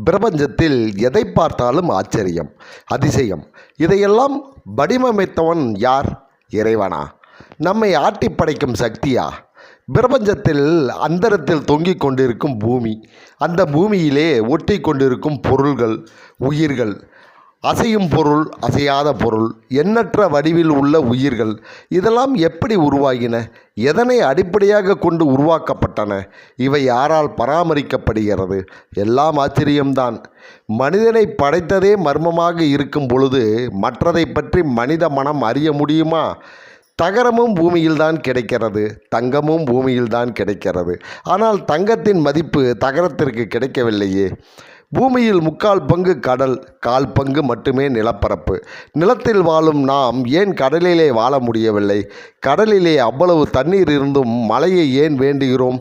பிரபஞ்சத்தில் எதை பார்த்தாலும் ஆச்சரியம், அதிசயம். இதையெல்லாம் வடிவமைத்தவன் யார்? இறைவனா? நம்மை ஆட்டி படைக்கும் சக்தியா? பிரபஞ்சத்தில் அந்தரத்தில் தொங்கிக் கொண்டிருக்கும் பூமி, அந்த பூமியிலே ஒட்டி கொண்டிருக்கும் பொருள்கள், உயிர்கள், அசையும் பொருள், அசையாத பொருள், எண்ணற்ற வடிவில் உள்ள உயிர்கள், இதெல்லாம் எப்படி உருவாகின? எதனை அடிப்படையாக கொண்டு உருவாக்கப்பட்டன? இவை யாரால் பராமரிக்கப்படுகிறது? எல்லாம் ஆச்சரியம்தான். மனிதனை படைத்ததே மர்மமாக இருக்கும் பொழுது மற்றதை பற்றி மனித மனம் அறிய முடியுமா? தகரமும் பூமியில்தான் கிடைக்கிறது, தங்கமும் பூமியில்தான் கிடைக்கிறது. ஆனால் தங்கத்தின் மதிப்பு தகரத்திற்கு கிடைக்கவில்லையே. பூமியில் 3/4 பங்கு கடல், 1/4 பங்கு மட்டுமே நிலப்பரப்பு. நிலத்தில் வாழும் நாம் ஏன் கடலிலே வாழ முடியவில்லை? கடலிலே அவ்வளவு தண்ணீர் இருந்தும் மழையை ஏன் வேண்டுகிறோம்?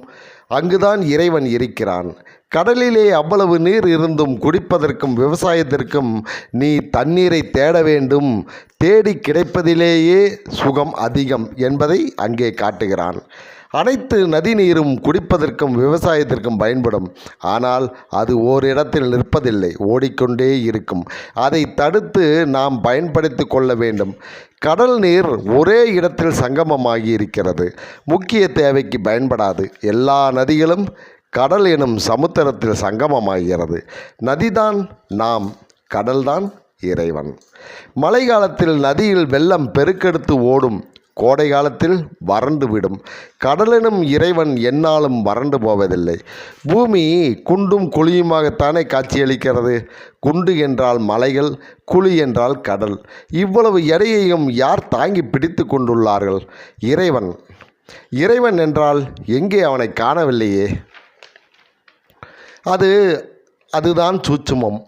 அங்குதான் இறைவன் இருக்கிறான். கடலிலே அவ்வளவு நீர் இருந்தும் குடிப்பதற்கும் விவசாயத்திற்கும் நீ தண்ணீரை தேட வேண்டும். தேடி கிடைப்பதிலேயே சுகம் அதிகம் என்பதை அங்கே காட்டுகிறான். அனைத்து நதி நீரும் குடிப்பதற்கும் விவசாயத்திற்கும் பயன்படும். ஆனால் அது ஓரிடத்தில் நிற்பதில்லை, ஓடிக்கொண்டே இருக்கும். அதை தடுத்து நாம் பயன்படுத்தி கொள்ள வேண்டும். கடல் நீர் ஒரே இடத்தில் சங்கமமாகி இருக்கிறது. முக்கிய தேவைக்கு பயன்படாது. எல்லா நதிகளும் கடல் எனும் சமுத்திரத்தில் சங்கமமாகிறது. நதிதான் நாம், கடல்தான் இறைவன். மழை காலத்தில் நதியில் வெள்ளம் பெருக்கெடுத்து ஓடும், கோடை காலத்தில் வறண்டு விடும். கடலெனும் இறைவன் எந்நாளும் வறண்டு போவதில்லை. பூமி குண்டும் குழியுமாகத்தானே காட்சியளிக்கிறது. குண்டு என்றால் மலைகள், குழி என்றால் கடல். இவ்வளவு எடையையும் யார் தாங்கி பிடித்து கொண்டுள்ளார்கள்? இறைவன். இறைவன் என்றால் எங்கே அவனை காணவில்லையே? அதுதான் சூட்சுமம்.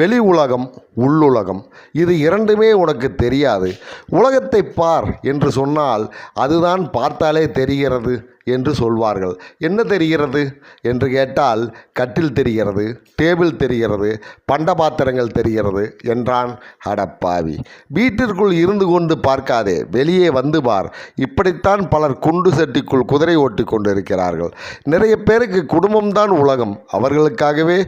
வெளி உலகம், உள்ளுலகம், இது இரண்டுமே உனக்கு தெரியாது. உலகத்தை பார் என்று சொன்னால் அதுதான் பார்த்தாலே தெரிகிறது என்று சொல்வார்கள். என்ன தெரிகிறது என்று கேட்டால், கட்டில் தெரிகிறது, டேபிள் தெரிகிறது, பண்ட பாத்திரங்கள் தெரிகிறது என்றான். அடப்பாவி, வீட்டிற்குள் இருந்து கொண்டு பார்க்காதே, வெளியே வந்து பார். இப்படித்தான் பலர் குண்டு சட்டிக்குள் குதிரை ஓட்டி கொண்டிருக்கிறார்கள். நிறைய பேருக்கு குடும்பம்தான் உலகம். அவர்களுக்காகவே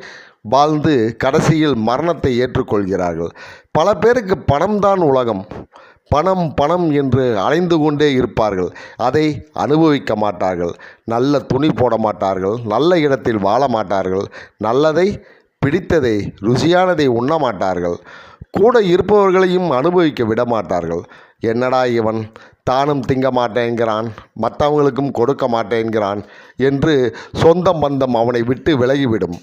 வாழ்ந்து கடைசியில் மரணத்தை ஏற்றுக்கொள்கிறார்கள். பல பேருக்கு பணம்தான் உலகம். பணம் பணம் என்று அலைந்து கொண்டே இருப்பார்கள். அதை அனுபவிக்க மாட்டார்கள். நல்ல துணி போட மாட்டார்கள். நல்ல இடத்தில் வாழ மாட்டார்கள். நல்லதை, பிடித்ததை, ருசியானதை உண்ண மாட்டார்கள். கூட இருப்பவர்களையும் அனுபவிக்க விட மாட்டார்கள். என்னடா இவன், தானும் திங்க மாட்டேங்கிறான், மற்றவங்களுக்கும் கொடுக்க மாட்டேங்கிறான் என்று சொந்தம் பந்தம் அவனை விட்டு விலகிவிடும்.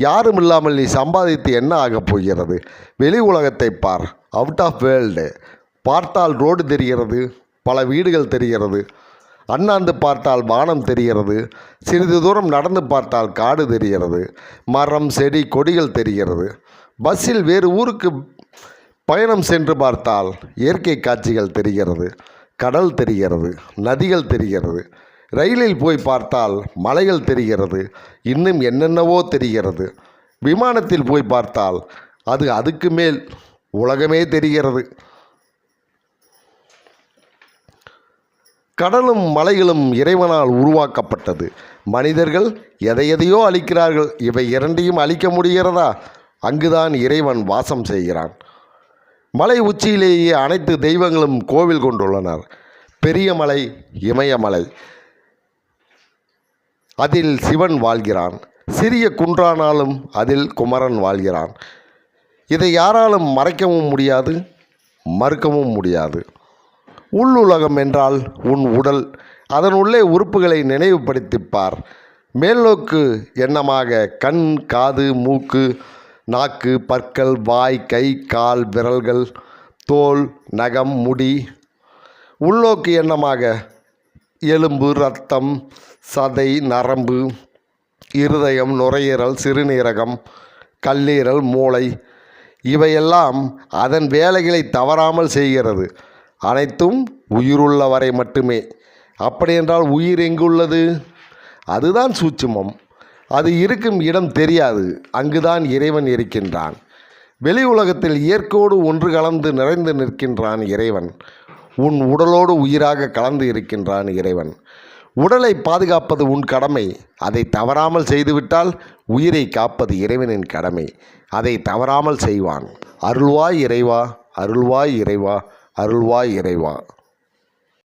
யாரும் இல்லாமல் நீ சம்பாதித்து என்ன ஆகப் போகிறது? வெளி உலகத்தை பார், அவுட் ஆஃப் வேர்ல்டு. பார்த்தால் ரோடு தெரிகிறது, பல வீடுகள் தெரிகிறது. அண்ணாந்து பார்த்தால் வானம் தெரிகிறது. சிறிது தூரம் நடந்து பார்த்தால் காடு தெரிகிறது. மரம், செடி, கொடிகள் தெரிகிறது. பஸ்ஸில் வேறு ஊருக்கு பயணம் சென்று பார்த்தால் இயற்கை காட்சிகள் தெரிகிறது. கடல் தெரிகிறது, நதிகள் தெரிகிறது. ரயிலில் போய் பார்த்தால் மலைகள் தெரிகிறது. இன்னும் என்னென்னவோ தெரிகிறது. விமானத்தில் போய் பார்த்தால் அதுக்கு மேல் உலகமே தெரிகிறது. கடலும் மலைகளும் இறைவனால் உருவாக்கப்பட்டது. மனிதர்கள் எதையோ அழிக்கிறார்கள். இவை இரண்டையும் அழிக்க முடிகிறதா? அங்குதான் இறைவன் வாசம் செய்கிறான். மலை உச்சியிலேயே அனைத்து தெய்வங்களும் கோவில் கொண்டுள்ளனர். பெரிய மலை இமயமலை, அதில் சிவன் வாழ்கிறான். சிறிய குன்றானாலும் அதில் குமரன் வாழ்கிறான். இதை யாராலும் மறைக்கவும் முடியாது, மறுக்கவும் முடியாது. உள்ளுலகம் என்றால் உன் உடல். அதன் உள்ளே உறுப்புகளை நினைவுபடுத்திப்பார். மேல்நோக்கு எண்ணமாக கண், காது, மூக்கு, நாக்கு, பற்கள், வாய், கை, கால், விரல்கள், தோல், நகம், முடி. உள்நோக்கு எண்ணமாக எலும்பு, இரத்தம், சதை, நரம்பு, இருதயம், நுரையீரல், சிறுநீரகம், கல்லீரல், மூளை. இவையெல்லாம் அதன் வேலைகளை தவறாமல் செய்கிறது. அனைத்தும் உயிருள்ள வரை மட்டுமே. அப்படியென்றால் உயிர் எங்குள்ளது? அதுதான் சூட்சுமம். அது இருக்கும் இடம் தெரியாது. அங்குதான் இறைவன் இருக்கின்றான். வெளி உலகத்தில் இயற்கையோடு ஒன்று கலந்து நிறைந்து நிற்கின்றான் இறைவன். உன் உடலோடு உயிராக கலந்து இருக்கின்றான் இறைவன். உடலை பாதுகாப்பது உன் கடமை. அதை தவறாமல் செய்துவிட்டால் உயிரை காப்பது இறைவனின் கடமை. அதை தவறாமல் செய்வான். அருள்வாய் இறைவா, அருள்வாய் இறைவா, அருள்வாய் இறைவா.